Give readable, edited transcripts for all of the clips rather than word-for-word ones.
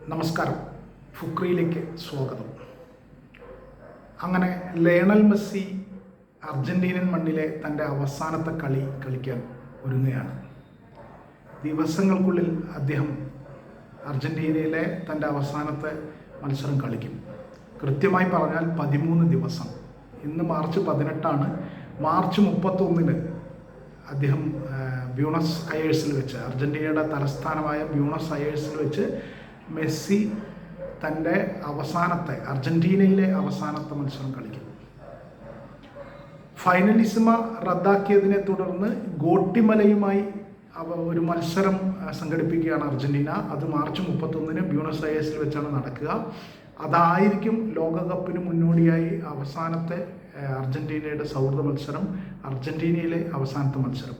നമസ്കാരം, ഫുക്രിയിലേക്ക് സ്വാഗതം. അങ്ങനെ ലയണൽ മെസ്സി അർജന്റീനൻ മണ്ണിലെ തൻ്റെ അവസാനത്തെ കളി കളിക്കാൻ ഒരുങ്ങുകയാണ്. ദിവസങ്ങൾക്കുള്ളിൽ അദ്ദേഹം അർജന്റീനയിലെ തൻ്റെ അവസാനത്തെ മത്സരം കളിക്കും. കൃത്യമായി പറഞ്ഞാൽ 13 ദിവസം. ഇന്ന് മാർച്ച് 18 മാർച്ച് 31 അദ്ദേഹം ബ്യൂണസ് അയേഴ്സിൽ വെച്ച്, അർജന്റീനയുടെ തലസ്ഥാനമായ ബ്യൂണസ് അയേഴ്സിൽ വെച്ച് മെസ്സി തൻ്റെ അർജന്റീനയിലെ അവസാനത്തെ മത്സരം കളിക്കും. ഫൈനലിസിമ റദ്ദാക്കിയതിനെ തുടർന്ന് ഗോട്ടിമലയുമായി ഒരു മത്സരം സംഘടിപ്പിക്കുകയാണ് അർജന്റീന. അത് മാർച്ച് 31 ബ്യൂണസ് അയേഴ്സിൽ വെച്ചാണ് നടക്കുക. അതായിരിക്കും ലോകകപ്പിന് മുന്നോടിയായി അവസാനത്തെ അർജന്റീനയുടെ സൗഹൃദ മത്സരം, അർജന്റീനയിലെ അവസാനത്തെ മത്സരം.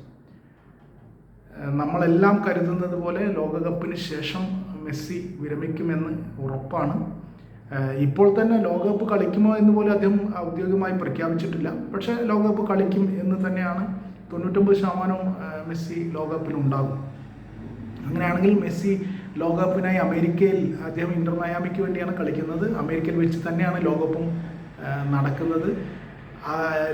നമ്മളെല്ലാം കരുതുന്നത് പോലെ ലോകകപ്പിന് ശേഷം മെസ്സി വിരമിക്കുമെന്ന് ഉറപ്പാണ്. ഇപ്പോൾ തന്നെ ലോകകപ്പ് കളിക്കുമോ എന്ന് പോലും അദ്ദേഹം ഔദ്യോഗികമായി പ്രഖ്യാപിച്ചിട്ടില്ല. പക്ഷേ ലോകകപ്പ് കളിക്കും എന്ന് തന്നെയാണ് 99% മെസ്സി ലോകകപ്പിനുണ്ടാകും. അങ്ങനെയാണെങ്കിൽ മെസ്സി ലോകകപ്പിനായി അമേരിക്കയിൽ, അദ്ദേഹം ഇന്റർ മയാമിക്ക് വേണ്ടിയാണ് കളിക്കുന്നത്. അമേരിക്കയിൽ വെച്ച് തന്നെയാണ് ലോകകപ്പും നടക്കുന്നത്.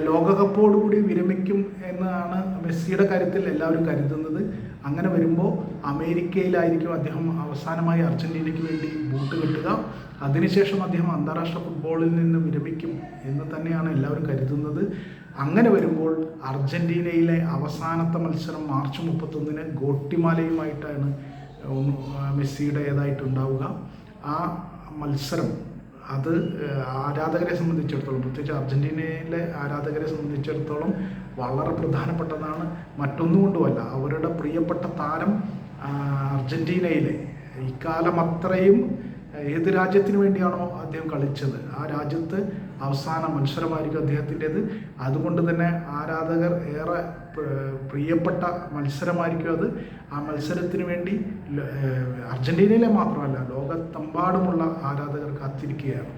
ലോകകപ്പോടുകൂടി വിരമിക്കും എന്നാണ് മെസ്സിയുടെ കാര്യത്തിൽ എല്ലാവരും കരുതുന്നത്. അങ്ങനെ വരുമ്പോൾ അമേരിക്കയിലായിരിക്കും അദ്ദേഹം അവസാനമായി അർജന്റീനയ്ക്ക് വേണ്ടി ബൂട്ട് കെട്ടുക. അതിനുശേഷം അദ്ദേഹം അന്താരാഷ്ട്ര ഫുട്ബോളിൽ നിന്ന് വിരമിക്കും എന്ന് തന്നെയാണ് എല്ലാവരും കരുതുന്നത്. അങ്ങനെ വരുമ്പോൾ അർജന്റീനയിലെ അവസാനത്തെ മത്സരം മാർച്ച് 31 ഗോട്ടിമാലയുമായിട്ടാണ് മെസ്സിയുടേതായിട്ടുണ്ടാവുക. ആ മത്സരം അത് ആരാധകരെ സംബന്ധിച്ചിടത്തോളം, പ്രത്യേകിച്ച് അർജന്റീനയിലെ ആരാധകരെ സംബന്ധിച്ചിടത്തോളം വളരെ പ്രധാനപ്പെട്ടതാണ്. മറ്റൊന്നുകൊണ്ടുമല്ല, അവരുടെ പ്രിയപ്പെട്ട താരം അർജന്റീനയിലെ ഇക്കാലം അത്രയും ഏത് രാജ്യത്തിന് വേണ്ടിയാണോ അദ്ദേഹം കളിച്ചത്, ആ രാജ്യത്ത് അവസാന മത്സരമായിരിക്കും അദ്ദേഹത്തിൻ്റെത്. അതുകൊണ്ട് തന്നെ ആരാധകർ ഏറെ പ്രിയപ്പെട്ട മത്സരമായിരിക്കും അത്. ആ മത്സരത്തിന് വേണ്ടി അർജന്റീനയിലെ മാത്രമല്ല, ലോകത്തെമ്പാടുമുള്ള ആരാധകർ കാത്തിരിക്കുകയാണ്.